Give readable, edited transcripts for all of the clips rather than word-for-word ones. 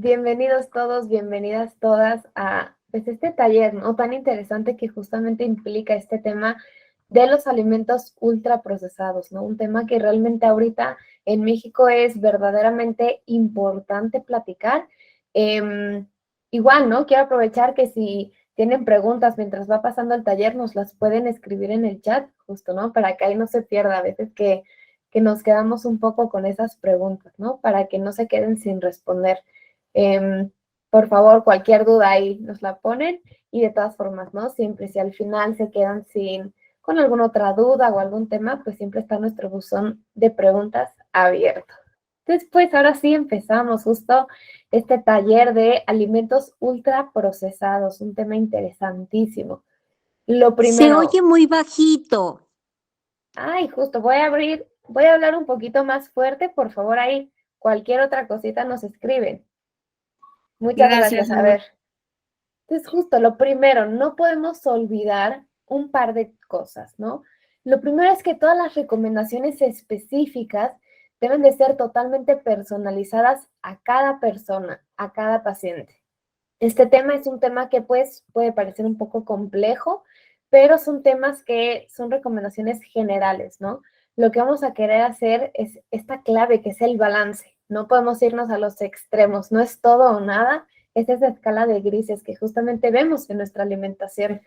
Bienvenidos todos, bienvenidas todas a pues, este taller, ¿no? Tan interesante que justamente implica este tema de los alimentos ultraprocesados, ¿no? Un tema que realmente ahorita en México es verdaderamente importante platicar. Igual, ¿no? Quiero aprovechar que si tienen preguntas mientras va pasando el taller, nos las pueden escribir en el chat, justo, ¿no? Para que ahí no se pierda a veces que nos quedamos un poco con esas preguntas, ¿no? Para que no se queden sin responder. Por favor, cualquier duda ahí nos la ponen y de todas formas, ¿no? Siempre si al final se quedan con alguna otra duda o algún tema, pues siempre está nuestro buzón de preguntas abierto. Entonces, pues ahora sí empezamos justo este taller de alimentos ultraprocesados, un tema interesantísimo. Lo Se primero, oye muy bajito. justo voy a hablar un poquito más fuerte, por favor, ahí cualquier otra cosita nos escriben. Muchas Gracias, gracias. A amor. ver, entonces justo lo primero, no podemos olvidar un par de cosas, ¿no? Lo primero es que todas las recomendaciones específicas deben de ser totalmente personalizadas a cada persona, a cada paciente. Este tema es un tema que pues puede parecer un poco complejo, pero son temas que son recomendaciones generales, ¿no? Lo que vamos a querer hacer es esta clave que es el balance. No podemos irnos a los extremos, no es todo o nada, es esa escala de grises que justamente vemos en nuestra alimentación.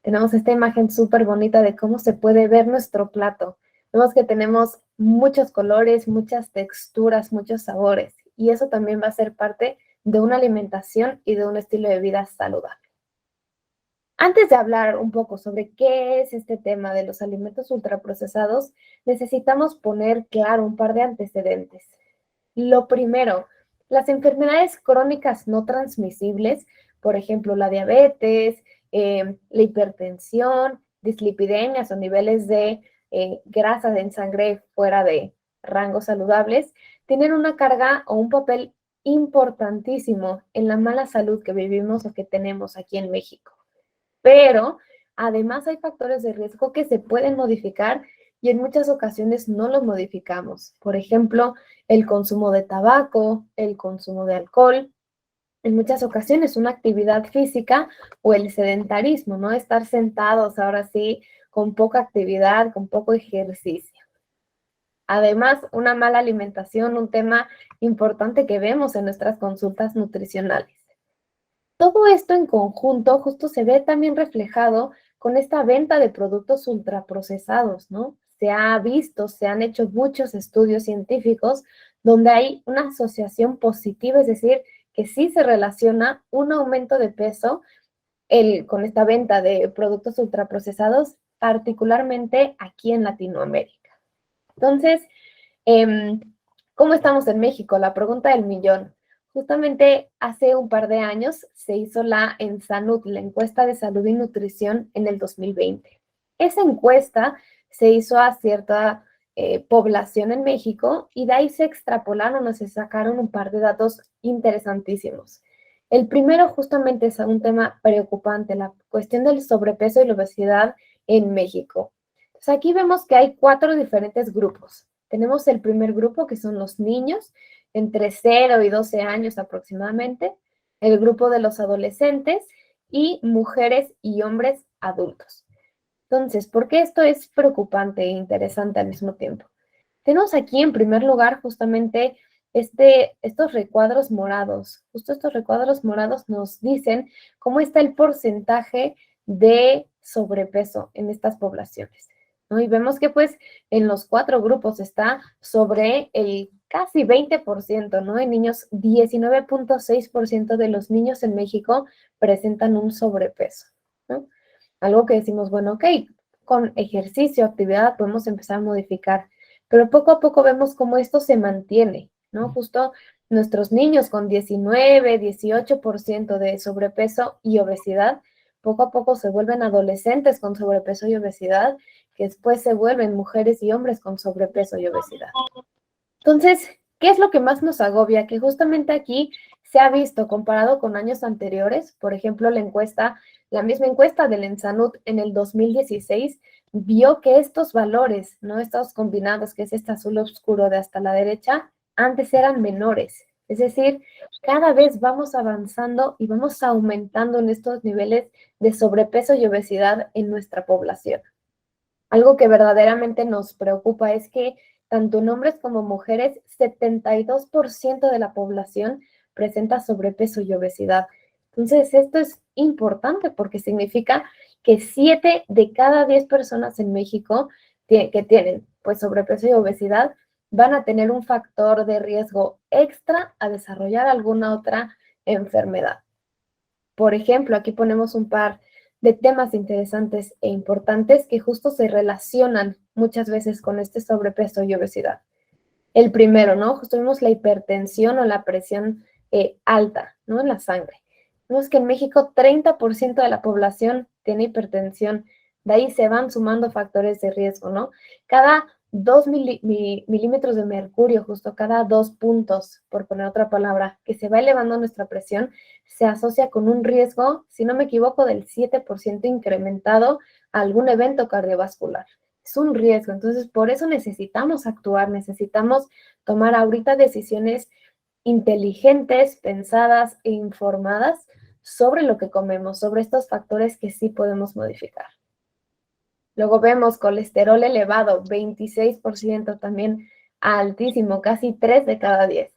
Tenemos esta imagen súper bonita de cómo se puede ver nuestro plato. Vemos que tenemos muchos colores, muchas texturas, muchos sabores, y eso también va a ser parte de una alimentación y de un estilo de vida saludable. Antes de hablar un poco sobre qué es este tema de los alimentos ultraprocesados, necesitamos poner claro un par de antecedentes. Lo primero, las enfermedades crónicas no transmisibles, por ejemplo, la diabetes, la hipertensión, dislipidemias o niveles de grasa en sangre fuera de rangos saludables, tienen una carga o un papel importantísimo en la mala salud que vivimos o que tenemos aquí en México. Pero además hay factores de riesgo que se pueden modificar y en muchas ocasiones no los modificamos. Por ejemplo, el consumo de tabaco, el consumo de alcohol, en muchas ocasiones una actividad física o el sedentarismo, ¿no? Estar sentados ahora sí con poca actividad, con poco ejercicio. Además, una mala alimentación, un tema importante que vemos en nuestras consultas nutricionales. Todo esto en conjunto justo se ve también reflejado con esta venta de productos ultraprocesados, ¿no? Se ha visto, se han hecho muchos estudios científicos donde hay una asociación positiva, es decir, que sí se relaciona un aumento de peso con esta venta de productos ultraprocesados, particularmente aquí en Latinoamérica. Entonces, ¿cómo estamos en México? La pregunta del millón. Justamente hace un par de años se hizo la ENSANUD, la encuesta de salud y nutrición en el 2020. Esa encuesta se hizo a cierta población en México y de ahí se extrapolaron o se sacaron un par de datos interesantísimos. El primero justamente es un tema preocupante, la cuestión del sobrepeso y la obesidad en México. Entonces aquí vemos que hay 4 diferentes grupos. Tenemos el primer grupo, que son los niños, entre 0 y 12 años aproximadamente, el grupo de los adolescentes y mujeres y hombres adultos. Entonces, ¿por qué esto es preocupante e interesante al mismo tiempo? Tenemos aquí en primer lugar justamente estos recuadros morados. Justo estos recuadros morados nos dicen cómo está el porcentaje de sobrepeso en estas poblaciones, ¿no? Y vemos que pues en los 4 grupos está sobre el casi 20%, ¿no? En niños, 19.6% de los niños en México presentan un sobrepeso, ¿no? Algo que decimos, bueno, ok, con ejercicio, actividad podemos empezar a modificar, pero poco a poco vemos cómo esto se mantiene, ¿no? Justo nuestros niños con 19, 18% de sobrepeso y obesidad, poco a poco se vuelven adolescentes con sobrepeso y obesidad, que después se vuelven mujeres y hombres con sobrepeso y obesidad. Entonces, ¿qué es lo que más nos agobia? Que justamente aquí se ha visto comparado con años anteriores, por ejemplo, la misma encuesta del ENSANUD en el 2016 vio que estos valores, no estos combinados, que es este azul oscuro de hasta la derecha, antes eran menores. Es decir, cada vez vamos avanzando y vamos aumentando en estos niveles de sobrepeso y obesidad en nuestra población. Algo que verdaderamente nos preocupa es que tanto en hombres como mujeres, 72% de la población presenta sobrepeso y obesidad. Entonces, esto es importante porque significa que 7 de cada 10 personas en México que tienen pues sobrepeso y obesidad van a tener un factor de riesgo extra a desarrollar alguna otra enfermedad. Por ejemplo, aquí ponemos un par de temas interesantes e importantes que justo se relacionan muchas veces con este sobrepeso y obesidad. El primero, ¿no? Justo vimos la hipertensión o la presión alta, ¿no? En la sangre. Vemos que en México 30% de la población tiene hipertensión. De ahí se van sumando factores de riesgo, ¿no? Cada 2 milímetros de mercurio, justo cada 2 puntos, por poner otra palabra, que se va elevando nuestra presión, se asocia con un riesgo, si no me equivoco, del 7% incrementado a algún evento cardiovascular. Es un riesgo, entonces por eso necesitamos actuar, necesitamos tomar ahorita decisiones inteligentes, pensadas e informadas sobre lo que comemos, sobre estos factores que sí podemos modificar. Luego vemos colesterol elevado, 26% también altísimo, casi 3 de cada 10.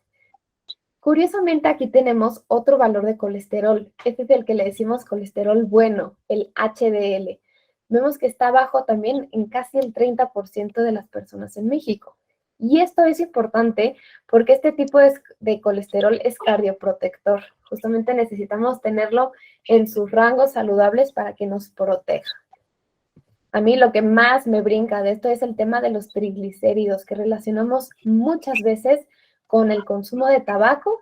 Curiosamente aquí tenemos otro valor de colesterol. Este es el que le decimos colesterol bueno, el HDL. Vemos que está bajo también en casi el 30% de las personas en México. Y esto es importante porque este tipo de colesterol es cardioprotector. Justamente necesitamos tenerlo en sus rangos saludables para que nos proteja. A mí lo que más me brinca de esto es el tema de los triglicéridos, que relacionamos muchas veces con el consumo de tabaco,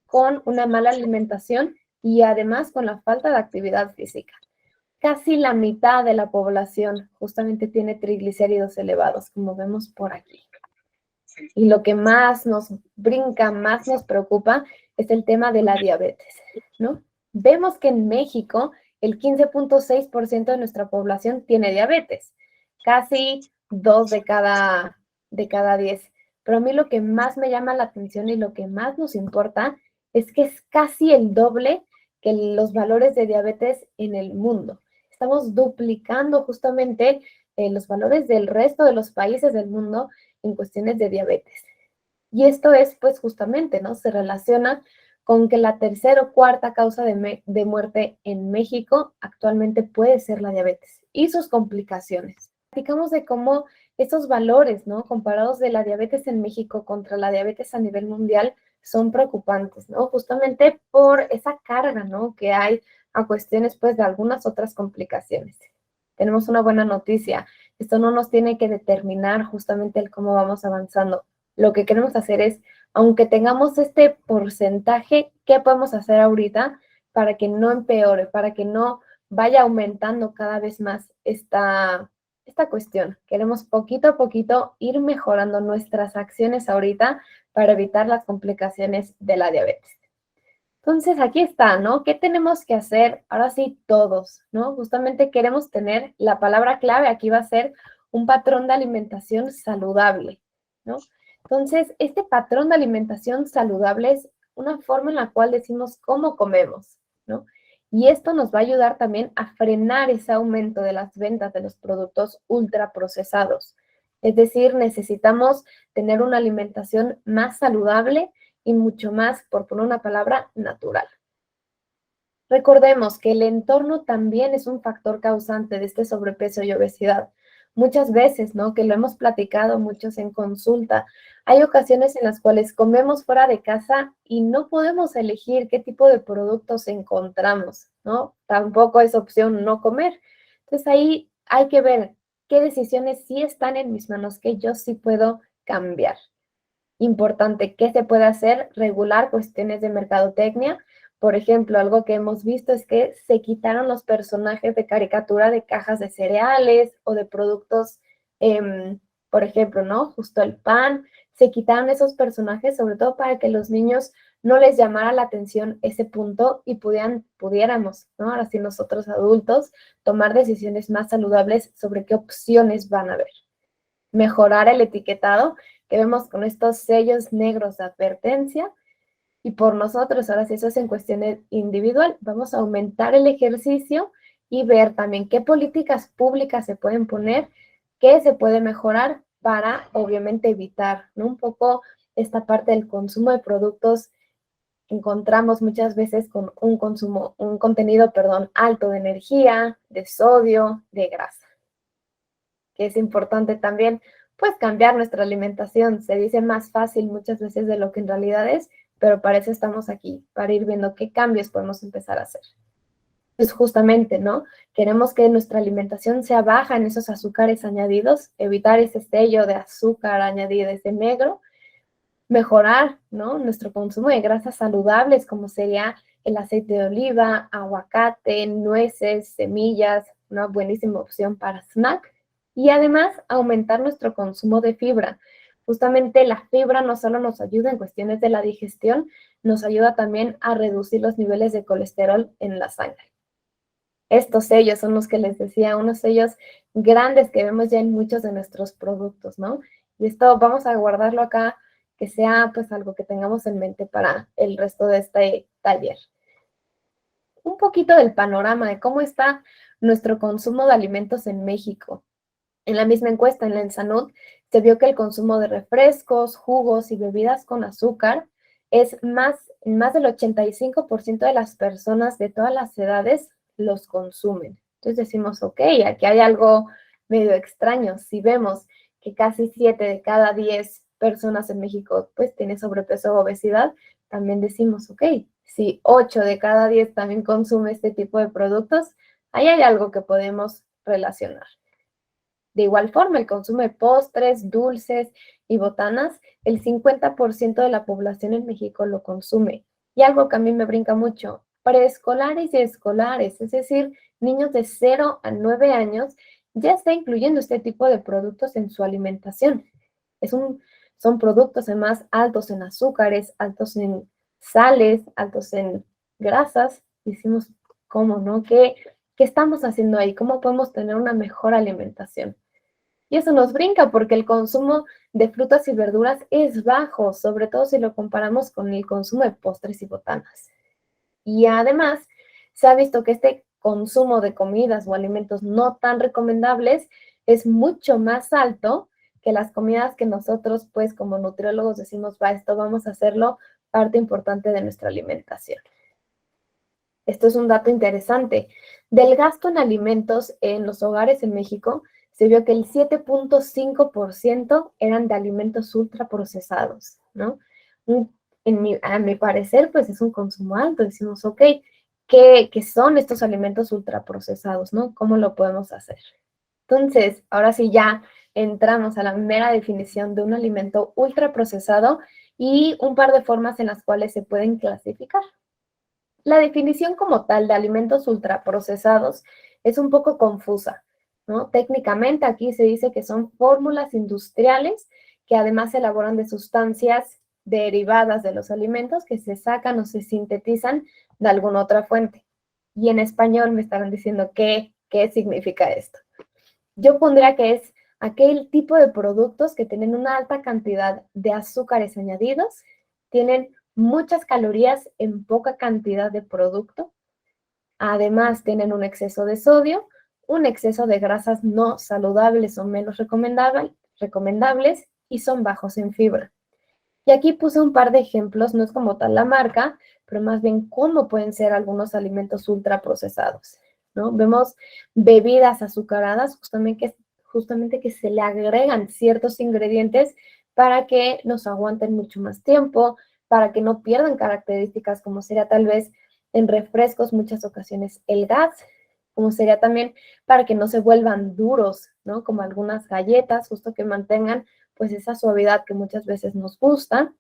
con una mala alimentación y además con la falta de actividad física. Casi la mitad de la población justamente tiene triglicéridos elevados, como vemos por aquí. Y lo que más nos brinca, más nos preocupa, es el tema de la diabetes, ¿no? Vemos que en México el 15.6% de nuestra población tiene diabetes, casi 2 de cada 10. Pero a mí lo que más me llama la atención y lo que más nos importa es que es casi el doble que los valores de diabetes en el mundo. Estamos duplicando justamente los valores del resto de los países del mundo en cuestiones de diabetes. Y esto es, pues, justamente, ¿no? Se relaciona con que la tercera o cuarta causa de muerte en México actualmente puede ser la diabetes y sus complicaciones. Platicamos de cómo estos valores, ¿no? Comparados de la diabetes en México contra la diabetes a nivel mundial son preocupantes, ¿no? Justamente por esa carga, ¿no? Que hay a cuestiones, pues, de algunas otras complicaciones. Tenemos una buena noticia. Esto no nos tiene que determinar justamente el cómo vamos avanzando. Lo que queremos hacer es, aunque tengamos este porcentaje, ¿qué podemos hacer ahorita para que no empeore, para que no vaya aumentando cada vez más esta cuestión? Queremos poquito a poquito ir mejorando nuestras acciones ahorita para evitar las complicaciones de la diabetes. Entonces, aquí está, ¿no? ¿Qué tenemos que hacer? Ahora sí, todos, ¿no? Justamente queremos tener, la palabra clave aquí va a ser un patrón de alimentación saludable, ¿no? Entonces, este patrón de alimentación saludable es una forma en la cual decimos cómo comemos, ¿no? Y esto nos va a ayudar también a frenar ese aumento de las ventas de los productos ultraprocesados. Es decir, necesitamos tener una alimentación más saludable y mucho más, por poner una palabra, natural. Recordemos que el entorno también es un factor causante de este sobrepeso y obesidad. Muchas veces, ¿no? Que lo hemos platicado muchos en consulta. Hay ocasiones en las cuales comemos fuera de casa y no podemos elegir qué tipo de productos encontramos, ¿no? Tampoco es opción no comer. Entonces ahí hay que ver qué decisiones sí están en mis manos, que yo sí puedo cambiar. Importante, ¿qué se puede hacer? Regular cuestiones de mercadotecnia. Por ejemplo, algo que hemos visto es que se quitaron los personajes de caricatura de cajas de cereales o de productos, por ejemplo, ¿no? Justo el pan. Se quitaron esos personajes, sobre todo para que los niños no les llamara la atención ese punto y pudiéramos, ¿no? Ahora sí nosotros adultos, tomar decisiones más saludables sobre qué opciones van a haber. Mejorar el etiquetado que vemos con estos sellos negros de advertencia y por nosotros, ahora sí eso es en cuestión individual, vamos a aumentar el ejercicio y ver también qué políticas públicas se pueden poner, qué se puede mejorar para obviamente evitar, ¿no? Un poco esta parte del consumo de productos encontramos muchas veces con un contenido, perdón, alto de energía, de sodio, de grasa, que es importante también, pues cambiar nuestra alimentación. Se dice más fácil muchas veces de lo que en realidad es, pero para eso estamos aquí, para ir viendo qué cambios podemos empezar a hacer. Pues justamente, ¿no? Queremos que nuestra alimentación sea baja en esos azúcares añadidos, evitar ese sello de azúcar añadido, ese negro, mejorar, ¿no? Nuestro consumo de grasas saludables, como sería el aceite de oliva, aguacate, nueces, semillas, una buenísima opción para snack. Y además, aumentar nuestro consumo de fibra. Justamente la fibra no solo nos ayuda en cuestiones de la digestión, nos ayuda también a reducir los niveles de colesterol en la sangre. Estos sellos son los que les decía, unos sellos grandes que vemos ya en muchos de nuestros productos, ¿no? Y esto vamos a guardarlo acá, que sea pues algo que tengamos en mente para el resto de este taller. Un poquito del panorama de cómo está nuestro consumo de alimentos en México. En la misma encuesta, en la Ensanud, se vio que el consumo de refrescos, jugos y bebidas con azúcar es más del 85% de las personas de todas las edades los consumen. Entonces decimos, ok, aquí hay algo medio extraño. Si vemos que casi 7 de cada 10 personas en México pues tiene sobrepeso o obesidad, también decimos, ok, si 8 de cada 10 también consume este tipo de productos, ahí hay algo que podemos relacionar. De igual forma, el consumo de postres, dulces y botanas, el 50% de la población en México lo consume. Y algo que a mí me brinca mucho, preescolares y escolares, es decir, niños de 0 a 9 años, ya está incluyendo este tipo de productos en su alimentación. Son productos además altos en azúcares, altos en sales, altos en grasas. Decimos, ¿cómo no? ¿Qué estamos haciendo ahí? ¿Cómo podemos tener una mejor alimentación? Y eso nos brinca porque el consumo de frutas y verduras es bajo, sobre todo si lo comparamos con el consumo de postres y botanas. Y además, se ha visto que este consumo de comidas o alimentos no tan recomendables es mucho más alto que las comidas que nosotros, pues como nutriólogos decimos, esto vamos a hacerlo parte importante de nuestra alimentación. Esto es un dato interesante. Del gasto en alimentos en los hogares en México, se vio que el 7.5% eran de alimentos ultraprocesados, ¿no? A mi parecer, pues es un consumo alto. Decimos, ok, ¿qué son estos alimentos ultraprocesados, no? ¿Cómo lo podemos hacer? Entonces, ahora sí ya entramos a la mera definición de un alimento ultraprocesado y un par de formas en las cuales se pueden clasificar. La definición como tal de alimentos ultraprocesados es un poco confusa, ¿no? Técnicamente aquí se dice que son fórmulas industriales que además se elaboran de sustancias derivadas de los alimentos que se sacan o se sintetizan de alguna otra fuente. Y en español me estarán diciendo qué significa esto. Yo pondría que es aquel tipo de productos que tienen una alta cantidad de azúcares añadidos, tienen muchas calorías en poca cantidad de producto, además tienen un exceso de sodio, un exceso de grasas no saludables o menos recomendables y son bajos en fibra. Y aquí puse un par de ejemplos, no es como tal la marca, pero más bien cómo pueden ser algunos alimentos ultraprocesados, ¿no? Vemos bebidas azucaradas, justamente que se le agregan ciertos ingredientes para que nos aguanten mucho más tiempo, para que no pierdan características como sería tal vez en refrescos muchas ocasiones el gas, como sería también para que no se vuelvan duros, ¿no? Como algunas galletas, justo que mantengan pues esa suavidad que muchas veces nos gusta,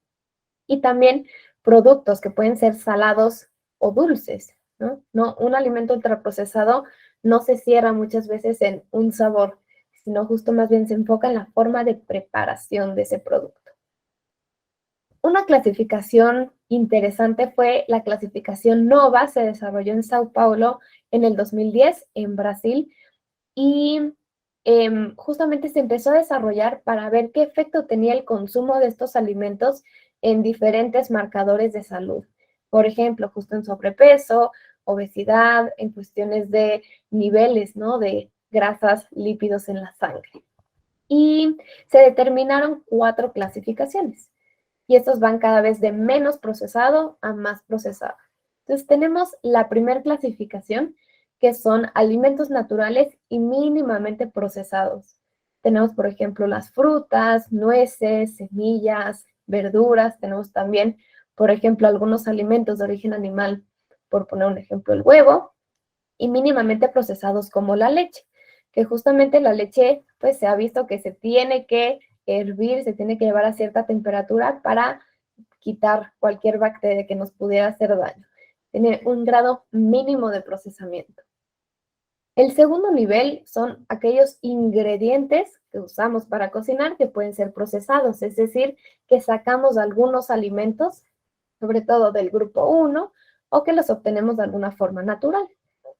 y también productos que pueden ser salados o dulces, ¿no? Un alimento ultraprocesado no se cierra muchas veces en un sabor, sino justo más bien se enfoca en la forma de preparación de ese producto. Una clasificación interesante fue la clasificación NOVA, se desarrolló en Sao Paulo en el 2010 en Brasil y justamente se empezó a desarrollar para ver qué efecto tenía el consumo de estos alimentos en diferentes marcadores de salud. Por ejemplo, justo en sobrepeso, obesidad, en cuestiones de niveles, ¿no? De grasas, lípidos en la sangre. Y se determinaron 4 clasificaciones. Y estos van cada vez de menos procesado a más procesado. Entonces tenemos la primera clasificación, que son alimentos naturales y mínimamente procesados. Tenemos, por ejemplo, las frutas, nueces, semillas, verduras. Tenemos también, por ejemplo, algunos alimentos de origen animal, por poner un ejemplo, el huevo, y mínimamente procesados como la leche, que justamente la leche, pues se ha visto que se tiene que hervir, se tiene que llevar a cierta temperatura para quitar cualquier bacteria que nos pudiera hacer daño. Tiene un grado mínimo de procesamiento. El segundo nivel son aquellos ingredientes que usamos para cocinar que pueden ser procesados, es decir, que sacamos algunos alimentos, sobre todo del grupo 1, o que los obtenemos de alguna forma natural.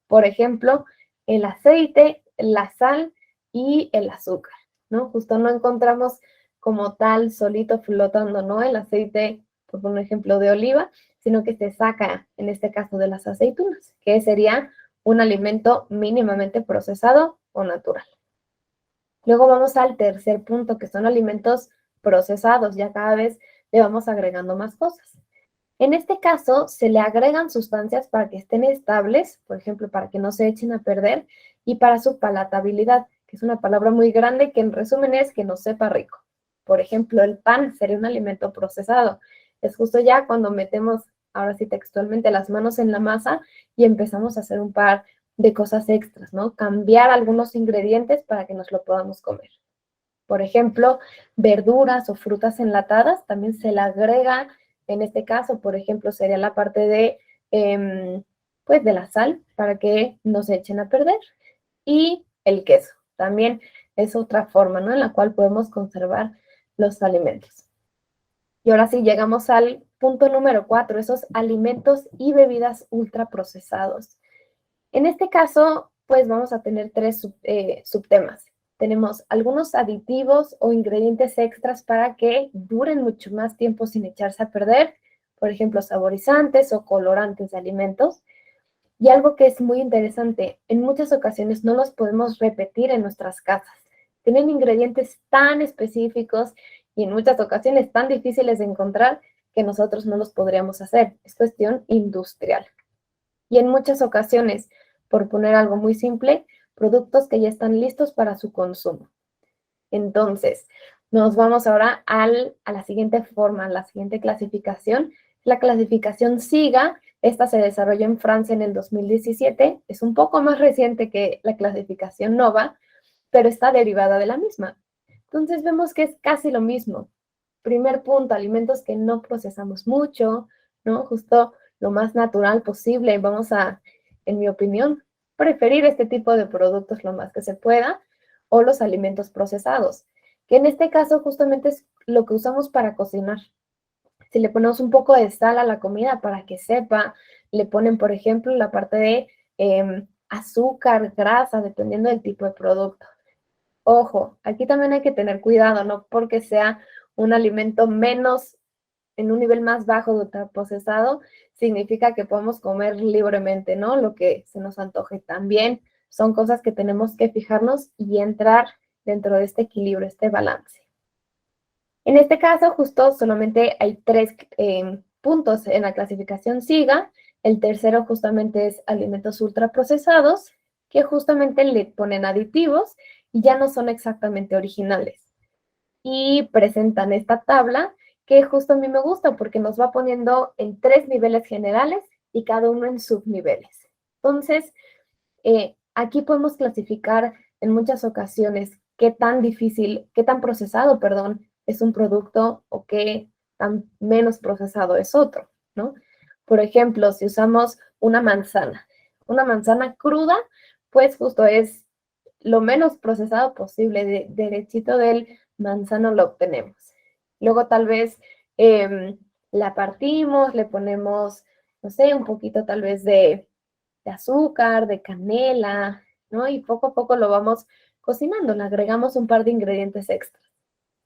Por ejemplo, el aceite, la sal y el azúcar, ¿no? Justo no encontramos como tal solito flotando, ¿no? El aceite, por un ejemplo, de oliva, sino que se saca, en este caso, de las aceitunas, que sería un alimento mínimamente procesado o natural. Luego vamos al tercer punto, que son alimentos procesados. Ya cada vez le vamos agregando más cosas. En este caso, se le agregan sustancias para que estén estables, por ejemplo, para que no se echen a perder, y para su palatabilidad, que es una palabra muy grande que en resumen es que no sepa rico. Por ejemplo, el pan sería un alimento procesado. Es justo ya cuando metemos, ahora sí textualmente, las manos en la masa y empezamos a hacer un par de cosas extras, ¿no? Cambiar algunos ingredientes para que nos lo podamos comer. Por ejemplo, verduras o frutas enlatadas, también se le agrega, en este caso, por ejemplo, sería la parte de, pues de la sal para que no se echen a perder. Y el queso, también es otra forma, ¿no? En la cual podemos conservar los alimentos. Y ahora sí, llegamos al punto número 4, esos alimentos y bebidas ultraprocesados. En este caso, pues vamos a tener 3 subtemas. Tenemos algunos aditivos o ingredientes extras para que duren mucho más tiempo sin echarse a perder, por ejemplo, saborizantes o colorantes de alimentos. Y algo que es muy interesante, en muchas ocasiones no los podemos repetir en nuestras casas. Tienen ingredientes tan específicos y en muchas ocasiones tan difíciles de encontrar que nosotros no los podríamos hacer. Es cuestión industrial. Y en muchas ocasiones, por poner algo muy simple, productos que ya están listos para su consumo. Entonces, nos vamos ahora a la siguiente forma, a la siguiente clasificación. La clasificación SIGA, esta se desarrolló en Francia en el 2017, es un poco más reciente que la clasificación NOVA, pero está derivada de la misma. Entonces vemos que es casi lo mismo. Primer punto, alimentos que no procesamos mucho, ¿no? Justo lo más natural posible. Vamos a, en mi opinión, preferir este tipo de productos lo más que se pueda, o los alimentos procesados, que en este caso justamente es lo que usamos para cocinar. Si le ponemos un poco de sal a la comida para que sepa, le ponen, por ejemplo, la parte de azúcar, grasa, dependiendo del tipo de producto. Ojo, aquí también hay que tener cuidado, no porque sea un alimento menos, en un nivel más bajo de ultraprocesado, significa que podemos comer libremente, ¿no? Lo que se nos antoje. También son cosas que tenemos que fijarnos y entrar dentro de este equilibrio, este balance. En este caso, justo solamente hay 3 puntos en la clasificación SIGA. El tercero justamente es alimentos ultraprocesados, que justamente le ponen aditivos y ya no son exactamente originales. Y presentan esta tabla que justo a mí me gusta porque nos va poniendo en 3 niveles generales y cada uno en subniveles. Entonces, aquí podemos clasificar en muchas ocasiones qué tan difícil, qué tan procesado, perdón, es un producto o qué tan menos procesado es otro, ¿no? Por ejemplo, si usamos una manzana cruda, pues justo es lo menos procesado posible, derechito del manzano lo obtenemos. Luego tal vez la partimos, le ponemos, no sé, un poquito tal vez de azúcar, de canela, ¿no? Y poco a poco lo vamos cocinando, le agregamos un par de ingredientes extra.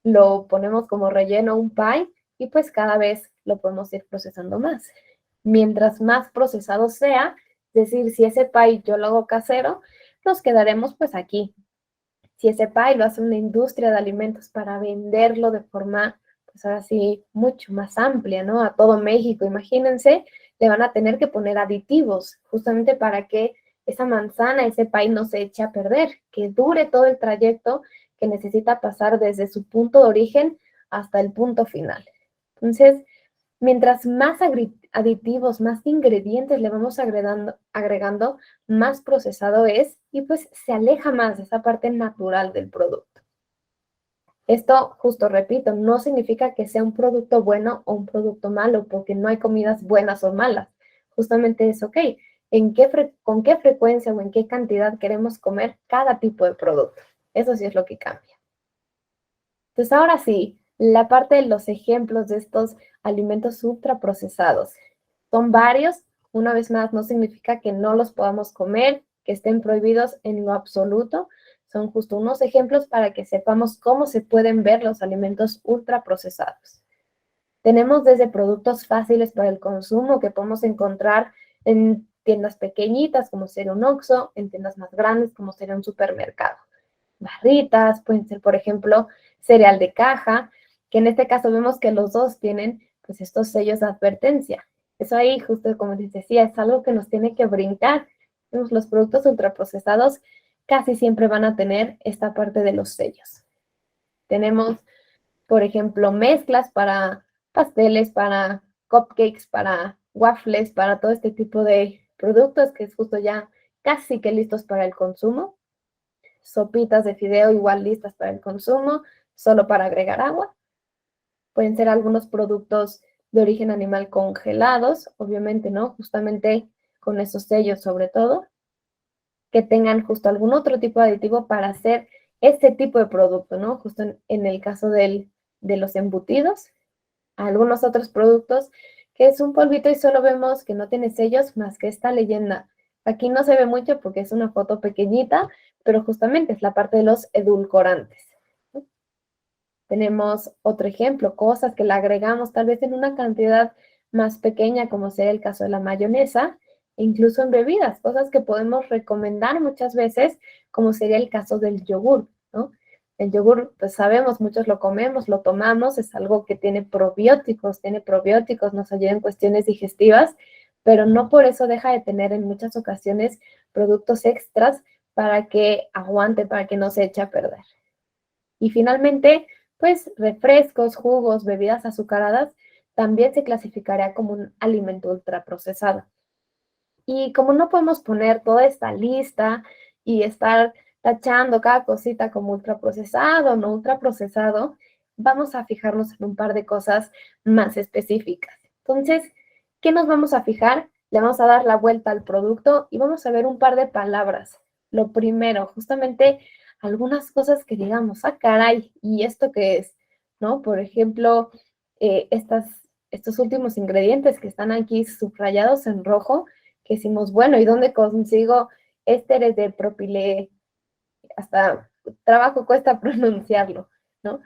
Lo ponemos como relleno un pie, y pues cada vez lo podemos ir procesando más. Mientras más procesado sea, es decir, si ese pie yo lo hago casero, nos quedaremos pues aquí. Si ese pie lo hace una industria de alimentos para venderlo de forma, pues ahora sí, mucho más amplia, ¿no? A todo México, imagínense, le van a tener que poner aditivos justamente para que esa manzana, ese pie no se eche a perder, que dure todo el trayecto que necesita pasar desde su punto de origen hasta el punto final. Entonces, mientras más aditivos, más ingredientes le vamos agregando, más procesado es y pues se aleja más de esa parte natural del producto. Esto, justo repito, no significa que sea un producto bueno o un producto malo, porque no hay comidas buenas o malas. Justamente es, ok, con qué frecuencia o en qué cantidad queremos comer cada tipo de producto. Eso sí es lo que cambia. Entonces, ahora sí, la parte de los ejemplos de estos alimentos ultraprocesados. Son varios, una vez más, no significa que no los podamos comer, que estén prohibidos en lo absoluto. Son justo unos ejemplos para que sepamos cómo se pueden ver los alimentos ultraprocesados. Tenemos desde productos fáciles para el consumo que podemos encontrar en tiendas pequeñitas como sería un Oxxo, en tiendas más grandes como sería un supermercado. Barritas, pueden ser, por ejemplo, cereal de caja, que en este caso vemos que los dos tienen pues estos sellos de advertencia. Eso ahí, justo como les decía, es algo que nos tiene que brincar. Los productos ultraprocesados casi siempre van a tener esta parte de los sellos. Tenemos, por ejemplo, mezclas para pasteles, para cupcakes, para waffles, para todo este tipo de productos que es justo ya casi que listos para el consumo. Sopitas de fideo igual listas para el consumo, solo para agregar agua. Pueden ser algunos productos de origen animal congelados, obviamente, ¿no? Justamente con esos sellos sobre todo, que tengan justo algún otro tipo de aditivo para hacer este tipo de producto, ¿no? Justo en el caso de los embutidos, algunos otros productos que es un polvito y solo vemos que no tiene sellos más que esta leyenda. Aquí no se ve mucho porque es una foto pequeñita, pero justamente es la parte de los edulcorantes. Tenemos otro ejemplo, cosas que le agregamos tal vez en una cantidad más pequeña, como sería el caso de la mayonesa, e incluso en bebidas, cosas que podemos recomendar muchas veces, como sería el caso del yogur, ¿no? El yogur, pues sabemos, muchos lo comemos, lo tomamos, es algo que tiene probióticos, nos ayuda en cuestiones digestivas, pero no por eso deja de tener en muchas ocasiones productos extras para que aguante, para que no se eche a perder. Y finalmente, pues refrescos, jugos, bebidas azucaradas, también se clasificaría como un alimento ultraprocesado. Y como no podemos poner toda esta lista y estar tachando cada cosita como ultraprocesado o no ultraprocesado, vamos a fijarnos en un par de cosas más específicas. Entonces, ¿qué nos vamos a fijar? Le vamos a dar la vuelta al producto y vamos a ver un par de palabras. Lo primero, justamente algunas cosas que digamos, ah, caray, ¿y esto qué es? ¿No? Por ejemplo, estos últimos ingredientes que están aquí subrayados en rojo, que decimos, bueno, ¿y dónde consigo ésteres de propile? Hasta trabajo cuesta pronunciarlo, ¿no?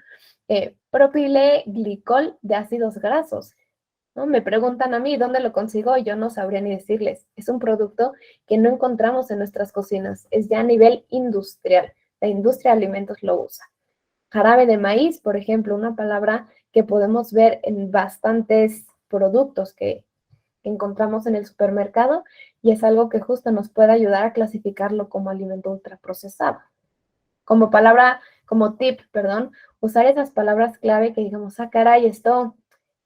Propileglicol de ácidos grasos, ¿no? Me preguntan a mí dónde lo consigo y yo no sabría ni decirles. Es un producto que no encontramos en nuestras cocinas, es ya a nivel industrial. La industria de alimentos lo usa. Jarabe de maíz, por ejemplo, una palabra que podemos ver en bastantes productos que encontramos en el supermercado y es algo que justo nos puede ayudar a clasificarlo como alimento ultraprocesado. Como palabra, como tip, perdón, usar esas palabras clave que digamos, ah, caray, esto,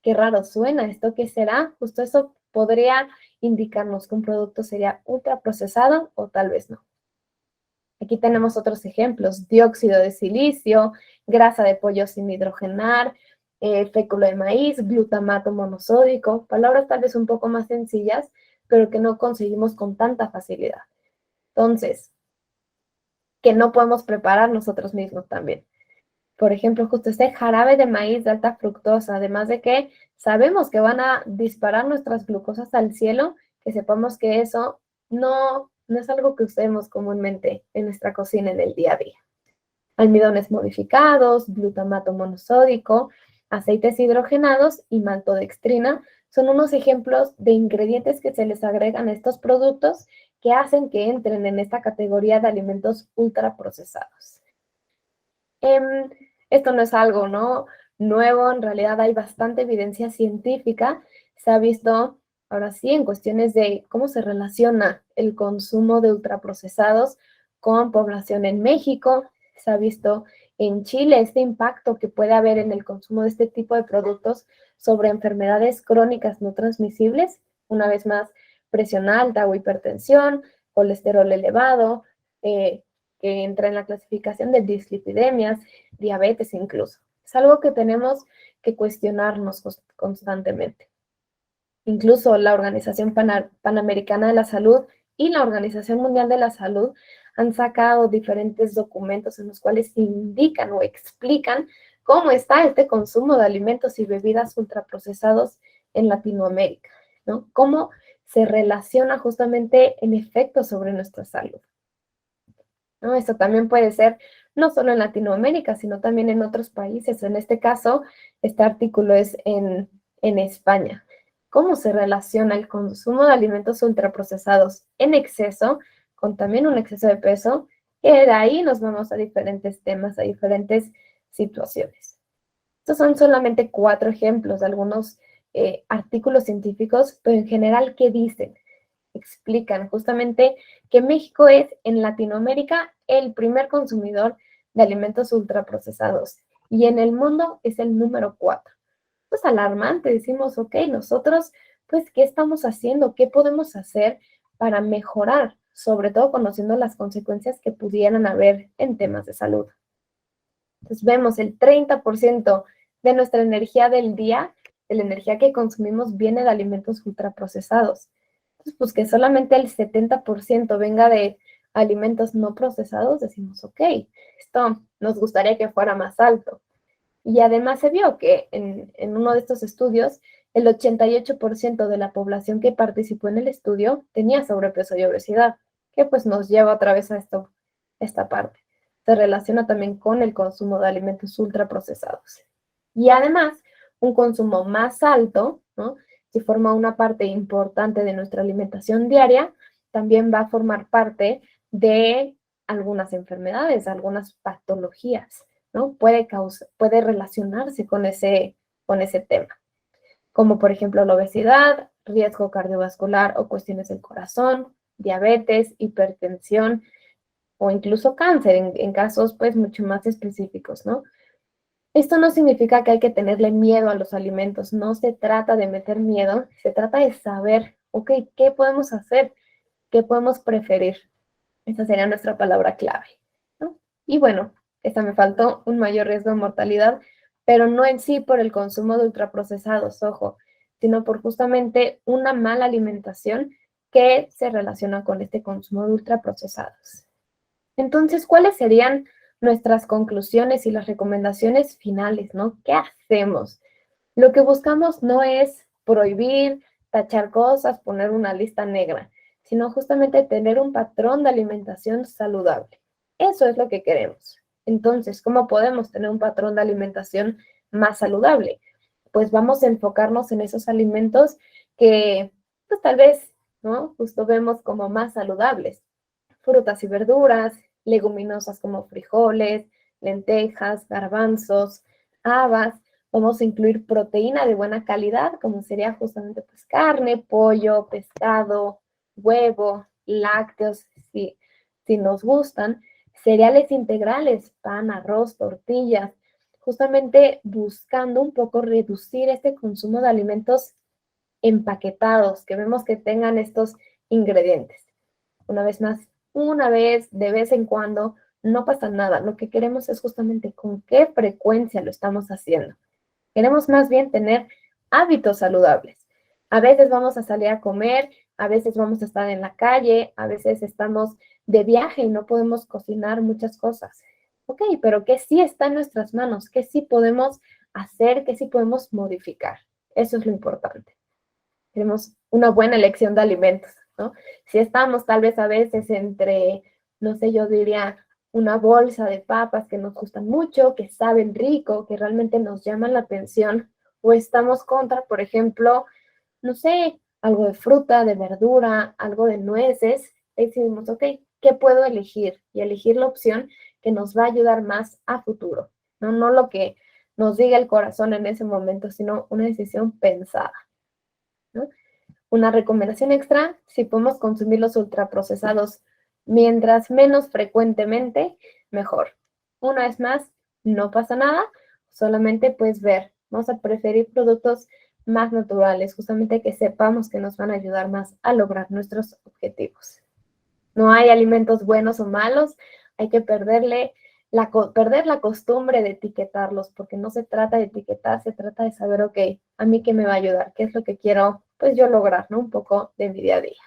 qué raro suena, esto qué será, justo eso podría indicarnos que un producto sería ultraprocesado o tal vez no. Aquí tenemos otros ejemplos, dióxido de silicio, grasa de pollo sin hidrogenar, fécula de maíz, glutamato monosódico, palabras tal vez un poco más sencillas, pero que no conseguimos con tanta facilidad. Entonces, que no podemos preparar nosotros mismos también. Por ejemplo, justo este jarabe de maíz de alta fructosa, además de que sabemos que van a disparar nuestras glucosas al cielo, que sepamos que eso no es algo que usemos comúnmente en nuestra cocina en el día a día. Almidones modificados, glutamato monosódico, Aceites hidrogenados y maltodextrina son unos ejemplos de ingredientes que se les agregan a estos productos que hacen que entren en esta categoría de alimentos ultraprocesados. Esto no es algo, ¿no?, nuevo, en realidad hay bastante evidencia científica. Se ha visto, ahora sí, en cuestiones de cómo se relaciona el consumo de ultraprocesados con población en México. Se ha visto en Chile este impacto que puede haber en el consumo de este tipo de productos sobre enfermedades crónicas no transmisibles, una vez más, presión alta o hipertensión, colesterol elevado, que entra en la clasificación de dislipidemias, diabetes incluso. Es algo que tenemos que cuestionarnos constantemente. Incluso la Organización Panamericana de la Salud y la Organización Mundial de la Salud han sacado diferentes documentos en los cuales indican o explican cómo está este consumo de alimentos y bebidas ultraprocesados en Latinoamérica, ¿no? Cómo se relaciona justamente en efecto sobre nuestra salud, ¿no? Esto también puede ser no solo en Latinoamérica, sino también en otros países. En este caso, este artículo es en España. ¿Cómo se relaciona el consumo de alimentos ultraprocesados en exceso con también un exceso de peso? Y de ahí nos vamos a diferentes temas, a diferentes situaciones. Estos son solamente 4 ejemplos de algunos artículos científicos, pero en general, ¿qué dicen? Explican justamente que México es en Latinoamérica el primer consumidor de alimentos ultraprocesados y en el mundo es el número 4. Pues alarmante, decimos, ok, nosotros, pues, ¿qué estamos haciendo? ¿Qué podemos hacer para mejorar? Sobre todo conociendo las consecuencias que pudieran haber en temas de salud. Entonces vemos el 30% de nuestra energía del día, de la energía que consumimos, viene de alimentos ultraprocesados. Entonces, pues que solamente el 70% venga de alimentos no procesados, decimos, ok, esto nos gustaría que fuera más alto. Y además se vio que en uno de estos estudios, el 88% de la población que participó en el estudio tenía sobrepeso y obesidad, que pues nos lleva otra vez a esta parte. Se relaciona también con el consumo de alimentos ultraprocesados. Y además, un consumo más alto, ¿no?, si forma una parte importante de nuestra alimentación diaria, también va a formar parte de algunas enfermedades, algunas patologías, ¿no? Puede relacionarse con ese tema, como por ejemplo la obesidad, riesgo cardiovascular o cuestiones del corazón, diabetes, hipertensión o incluso cáncer en casos pues mucho más específicos, ¿no? Esto no significa que hay que tenerle miedo a los alimentos, no se trata de meter miedo, se trata de saber, ok, ¿qué podemos hacer? ¿Qué podemos preferir? Esa sería nuestra palabra clave, ¿no? Y bueno, esta me faltó, un mayor riesgo de mortalidad, pero no en sí por el consumo de ultraprocesados, ojo, sino por justamente una mala alimentación que se relaciona con este consumo de ultraprocesados. Entonces, ¿cuáles serían nuestras conclusiones y las recomendaciones finales, ¿no? ¿Qué hacemos? Lo que buscamos no es prohibir, tachar cosas, poner una lista negra, sino justamente tener un patrón de alimentación saludable. Eso es lo que queremos. Entonces, ¿cómo podemos tener un patrón de alimentación más saludable? Pues vamos a enfocarnos en esos alimentos que, pues tal vez, ¿no?, justo vemos como más saludables. Frutas y verduras, leguminosas como frijoles, lentejas, garbanzos, habas. Vamos a incluir proteína de buena calidad, como sería justamente pues carne, pollo, pescado, huevo, lácteos, si nos gustan, cereales integrales, pan, arroz, tortillas, justamente buscando un poco reducir este consumo de alimentos empaquetados, que vemos que tengan estos ingredientes. Una vez más, de vez en cuando, no pasa nada. Lo que queremos es justamente con qué frecuencia lo estamos haciendo. Queremos más bien tener hábitos saludables. A veces vamos a salir a comer, a veces vamos a estar en la calle, a veces estamos de viaje y no podemos cocinar muchas cosas. Ok, pero ¿qué sí está en nuestras manos? ¿Qué sí podemos hacer? ¿Qué sí podemos modificar? Eso es lo importante. Queremos una buena elección de alimentos, ¿no? Si estamos tal vez a veces entre, no sé, yo diría una bolsa de papas que nos gustan mucho, que saben rico, que realmente nos llaman la atención, o estamos contra, por ejemplo, no sé, algo de fruta, de verdura, algo de nueces, y decidimos, ok, ¿qué puedo elegir? Y elegir la opción que nos va a ayudar más a futuro, ¿no? No lo que nos diga el corazón en ese momento, sino una decisión pensada, ¿no? Una recomendación extra, si podemos consumir los ultraprocesados mientras menos frecuentemente, mejor. Una vez más, no pasa nada, solamente puedes ver, vamos a preferir productos más naturales, justamente que sepamos que nos van a ayudar más a lograr nuestros objetivos. No hay alimentos buenos o malos, hay que perder la costumbre de etiquetarlos, porque no se trata de etiquetar, se trata de saber, ok, a mí qué me va a ayudar, qué es lo que quiero, pues yo lograr, ¿no? Un poco de mi día a día.